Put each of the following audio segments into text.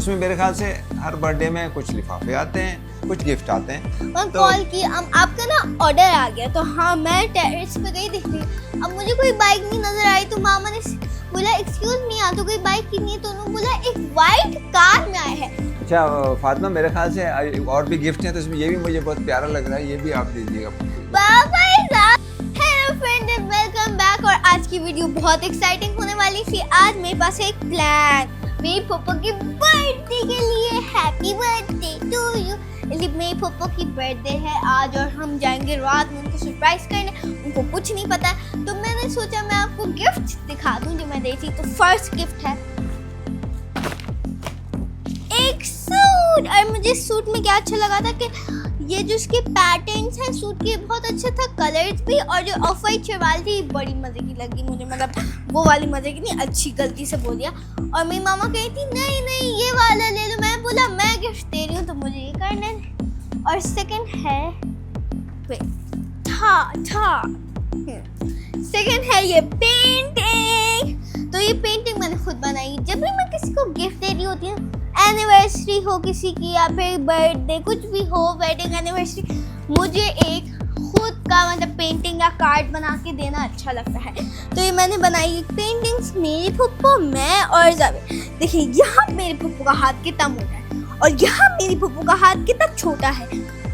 उसमें मेरे ख्याल से हर बर्थडे में कुछ लिफाफे आते हैं, कुछ गिफ्ट आते हैं। और कॉल की आपका ना ऑर्डर आ गया, तो हाँ मैं टेरेस पे गई दिख रही। अब मुझे कोई बाइक नहीं नजर आई, तो मामा ने बोला एक्सक्यूज मी, यहाँ तो कोई बाइक की नहीं है। तो उन्होंने बोला एक वाइट कार में आया है। अच्छा फातिमा, मेरे ख्याल से और भी गिफ्ट हैं, तो इसमें ये भी मुझे बहुत प्यारा लग रहा है, ये भी आप दीजिएगा। Hello friends, welcome back. और आज की वीडियो बहुत एक्साइटिंग होने वाली थी। आज मेरे पास एक प्लान, मेरी पप्पा की बर्थडे के लिए। Happy birthday to you. मेरी पप्पा की बर्थडे है आज और हम जाएंगे रात में उनको सरप्राइज करने। उनको कुछ नहीं पता, तो मैंने सोचा मैं आपको गिफ्ट दिखा दूं जो मैं देती। तो फर्स्ट गिफ्ट है एक सूट। और मुझे सूट में क्या अच्छा लगा था कि ये जो इसके पैटर्न्स हैं सूट के बहुत अच्छे था, कलर्स भी। और जो ऑफ वाइट शलवार थी बड़ी मजे की लगी मुझे, मतलब वो वाली मजे की नहीं, अच्छी, गलती से बोल दिया। और मेरी मामा कही थी नहीं नहीं ये वाला ले लो। मैं बोला मैं गिफ्ट दे रही हूँ तो मुझे ये करना है। और सेकंड है सेकंड है ये पेंटिंग। तो ये पेंटिंग मैंने खुद बनाई। जब भी मैं किसी को गिफ्ट दे रही होती हूँ, एनिवर्सरी हो किसी की या फिर बर्थडे, कुछ भी हो, वेडिंग एनिवर्सरी, मुझे एक खुद का मतलब पेंटिंग या कार्ड बना के देना अच्छा लगता है। तो ये मैंने बनाई पेंटिंग्स, मेरी फुप्पो, मैं और जावेद। देखिए यहाँ मेरे फुप्पो का हाथ कितना मोटा है और यहाँ मेरी फुप्पो का हाथ कितना छोटा है।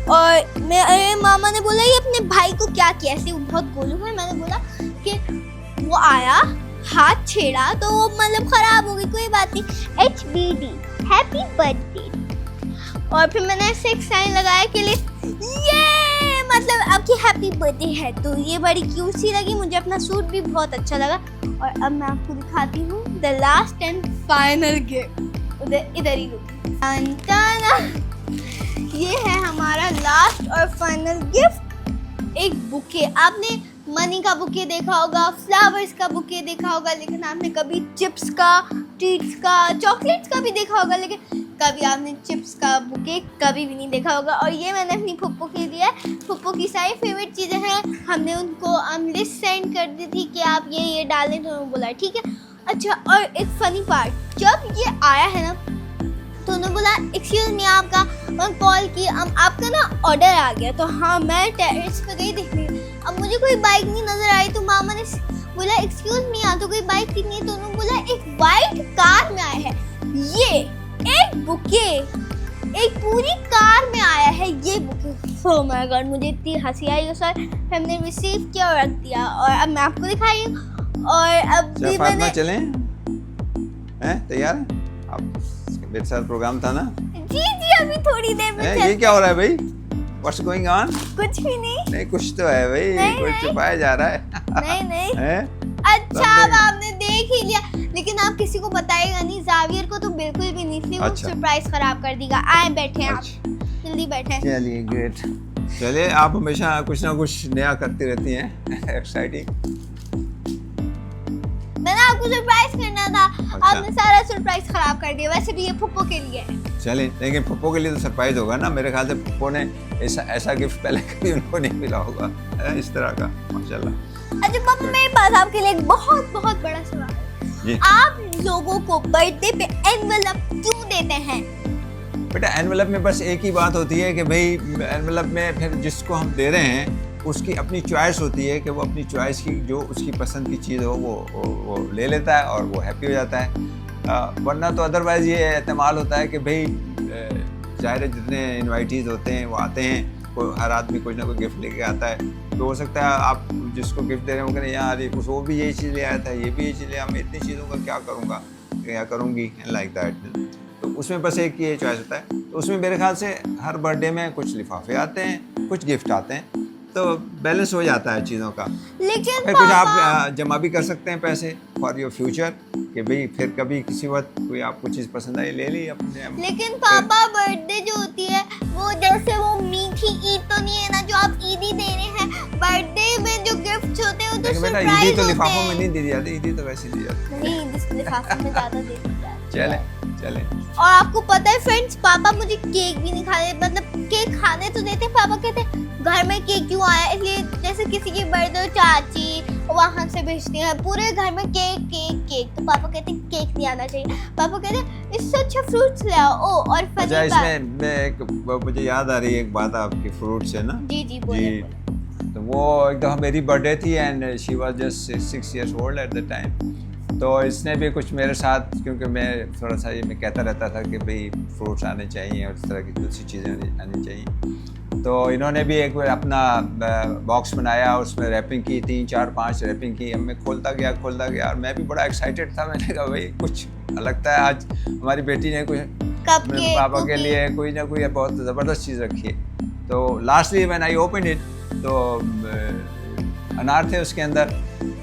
और मेरे मामा ने बोला ये अपने भाई को क्या किया, ऐसे वो बहुत गोलू है। मैंने बोला कि वो आया हाथ छेड़ा तो वो मतलब खराब हो गई, कोई बात नहीं, HBD हैप्पी बर्थडे। और फिर मैंने ऐसे एक साइन लगाया के लिए ये मतलब आपकी हैप्पी बर्थडे है। तो ये बड़ी क्यूट सी लगी मुझे, अपना सूट भी बहुत अच्छा लगा। और अब मैं आपको दिखाती हूँ the last and final gift. इधर ही रुक, ये है हमारा लास्ट और फाइनल गिफ्ट, एक बुके। आपने मनी का बुके देखा होगा, फ्लावर्स का बुके देखा होगा, लेकिन आपने कभी चिप्स का, ट्रीट्स का, चॉकलेट्स का भी देखा होगा, लेकिन कभी आपने चिप्स का बुके कभी भी नहीं देखा होगा। और ये मैंने अपनी फुप्पो के लिए, फुप्पो की सारी फेवरेट चीज़ें हैं। हमने उनको लिस्ट सेंड कर दी थी कि आप ये डालें, तो उन्होंने बोला ठीक है। अच्छा, और एक फनी पार्ट, जब ये आया है ना तो उन्होंने बोला एक्सक्यूज मी, आपका कॉल की आपका ना ऑर्डर आ गया। तो हाँ मैं टेरेस पे गई दिख रही। अब मुझे कोई बाइक नहीं नजर आई, तो मामा ने बोला एक्सक्यूज मी, यहाँ तो कोई बाइक की नहीं है। तो उन्होंने बोला एक वाइट कार में आया है। ये एक बुके एक पूरी कार में आया है, ये बुके। ओह माय गॉड, मुझे इतनी हंसी आई उस वक्त। हमने रिसीव किया और रख दिया। और अब मैं आपको दिखाई हूँ। और अब भी मैंने चलें हैं, तैयार आप? मेरे साथ प्रोग्राम था ना? जी अभी थोड़ी देर में ये क्या हो रहा है भाई? What's going on? कुछ भी नहीं कुछ तो है भाई, कुछ छुपाया जा रहा है। नहीं है? अच्छा अब आपने देख ही लिया, लेकिन आप किसी को बताएगा नहीं। जावियर को तो बिल्कुल भी नहीं, इसलिए वो सरप्राइज खराब कर देगा। आए बैठे हैं आप, जल्दी बैठे। चलिए ग्रेट। चलिए, आप हमेशा कुछ ना कुछ नया करती रहती हैं, एक्साइटिंग। मैंने आपको सरप्राइज करना था। अच्छा। आपने सारा सरप्राइज खराब कर दिया। वैसे भी ये फुप्पो के लिए है। चलिए, लेकिन फुप्पो के लिए तो सरप्राइज होगा ना। मेरे ख्याल से फुप्पो ने ऐसा गिफ्ट पहले कभी उनको नहीं मिला होगा इस तरह का, माशाल्लाह। अच्छा पापा, मेरे पास आपके लिए एक बहुत बहुत बड़ा सवाल है। आप लोगों को बर्थडे पे एनवेलप क्यों देते हैं? बेटा, एनवेलप में बस एक ही बात होती है कि भाई एनवेलप में फिर जिसको हम दे रहे हैं उसकी अपनी चॉइस होती है कि वो अपनी चॉइस की, जो उसकी पसंद की चीज़ हो वो ले लेता है और वो हैप्पी हो जाता है। वरना तो अदरवाइज़ ये एहतमाल होता है कि भाई ज़ाहिर है जितने इनवाइटीज़ होते हैं वो आते हैं, हर आदमी कुछ ना कुछ गिफ्ट लेके आता है। तो हो सकता है आप जिसको गिफ्ट दे रहे हो करें यार वो भी यही चीज़ ले आया था, ये भी यही चीज़ ले आया, मैं इतनी चीज़ों का क्या करूँगा, क्या करूँगी, लाइक दैट। तो उसमें बस एक ये चॉइस होता है। तो उसमें मेरे ख्याल से हर बर्थडे में कुछ लिफाफे आते हैं, कुछ गिफ्ट आते हैं, तो बैलेंस हो जाता है चीज़ों का। लेकिन फिर कुछ आप जमा भी कर सकते हैं पैसे फॉर योर फ्यूचर, कि भाई फिर कभी किसी वक्त कोई आपको चीज़ पसंद आई ले ली अपने। लेकिन पापा बर्थडे जो होती है वो जैसे वो मीठी ईद तो नहीं है ना जो आप ईदी दे रहे हैं। बर्थडे में जो गिफ्ट होते हैं वो तो सरप्राइज होते हैं। ईदी तो लिफाफों में नहीं दी जाती, ईदी तो वैसे दी जाती है। नहीं, लिफाफे में ज़्यादा दे दी जाती है। चले। और आपको पता है फ्रेंड्स, पापा मुझे केक भी नहीं खाने, मतलब केक खाने तो देते। पापा कहते घर में केक क्यों आया, इसलिए जैसे किसी की बर्थडे चाची वहाँ से भेजती हैं, पूरे घर में केक केक केक। तो पापा कहते केक नहीं आना चाहिए। पापा कहते इससे अच्छा फ्रूट्स ले आओ। ओ और फनी अच्छा बात, इसमें मैं एक मुझे याद आ रही है एक बात आपकी फ्रूट से ना। जी जी बोलिए जी बोलिए। तो वो एक दफ़ा मेरी बर्थडे थी and she was just 6 years old at the time. तो इसने भी कुछ मेरे साथ, क्योंकि मैं थोड़ा सा ये मैं कहता रहता था कि भाई फ्रूट्स आने चाहिए और इस तरह की कुछ चीज़ें आनी चाहिए, तो इन्होंने भी एक बार अपना बॉक्स बनाया, उसमें रैपिंग की 3 4 5 रैपिंग की। अब मैं खोलता गया और मैं भी बड़ा एक्साइटेड था। मैंने कहा भाई कुछ लगता है आज हमारी बेटी ने कुछ कप मेरे के पापा के cookie। लिए कोई ना कोई बहुत ज़बरदस्त चीज़ रखी है। तो lastly when I open it तो अनार थे उसके अंदर।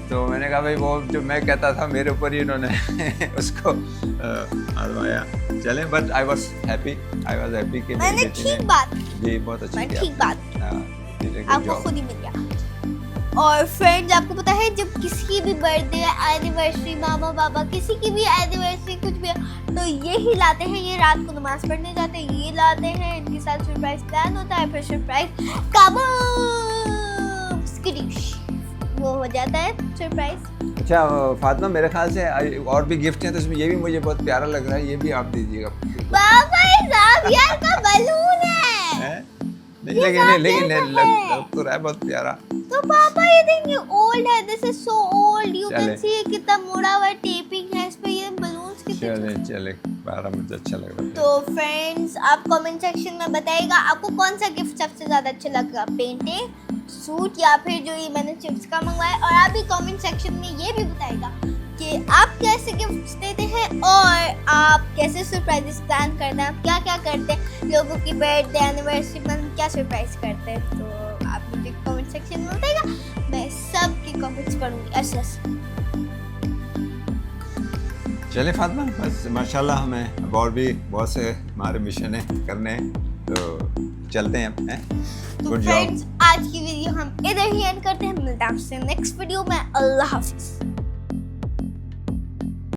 तो मैंने कहा भाई वो जो मैं कहता था मेरे ऊपर ही इन्होंने उसको आजमाया। चलें बट आई वाज हैप्पी कि मेरी मैंने बेटी ने ठीक बात जी बहुत अच्छी मैं किया। ठीक बात हाँ, did a good आपको job। खुद ही मिल गया। और फ्रेंड्स आपको पता है जब किसी की भी बर्थडे एनिवर्सरी, मामा पापा किसी की भी एनिवर्सरी कुछ भी तो ये ही लाते हैं, ये रात को नमाज पढ़ने जाते हैं, ये लाते हैं, इनके साथ सरप्राइज प्लान होता है, फिर सरप्राइज कबाब स्किडिश वो हो जाता है सरप्राइज। अच्छा फातिमा मेरे ख्याल से और भी गिफ्ट हैं, तो इसमें ये भी मुझे बहुत प्यारा लग रहा है, ये भी आप दीजिएगा। पापा ये यार का बलून है। हैं? नहीं ये लेकिन chocolate का है। लग तो रहा है बहुत प्यारा। तो पापा ये देखिए ओल्ड है, this is so old, you can चले। सी कितना मुड़ा हुआ टेपिंग है इस पे, ये बलून्स कितने। चले प्यारा, मुझे अच्छा लग रहा है। तो फ्रेंड्स आप कमेंट सेक्शन में बताइएगा आपको कौन सा गिफ्ट सबसे ज्यादा अच्छा लगा, पेंटिंग, सूट या फिर जो ये मैंने चिप्स का मंगवाया। और आप भी कमेंट सेक्शन में ये भी बताइएगा कि आप कैसे गिफ्ट्स देते हैं और आप कैसे सरप्राइजेस प्लान करते हैं, आप क्या क्या करते हैं लोगों की बर्थडे एनिवर्सरी में, हम क्या सरप्राइज करते हैं। तो आप मुझे कमेंट सेक्शन में बताइएगा, मैं सबके कमेंट्स पढ़ूंगी। अच्छा चले फातिमा बस माशाल्लाह हमें अब और भी बहुत से हमारे मिशन है करने हैं, तो चलते हैं अब हैं। तो गुड जॉब। फ्रेंड्स आज की वीडियो हम इधर ही एंड करते हैं, मिलते हैं आपसे नेक्स्ट वीडियो में। अल्लाह हाफिज।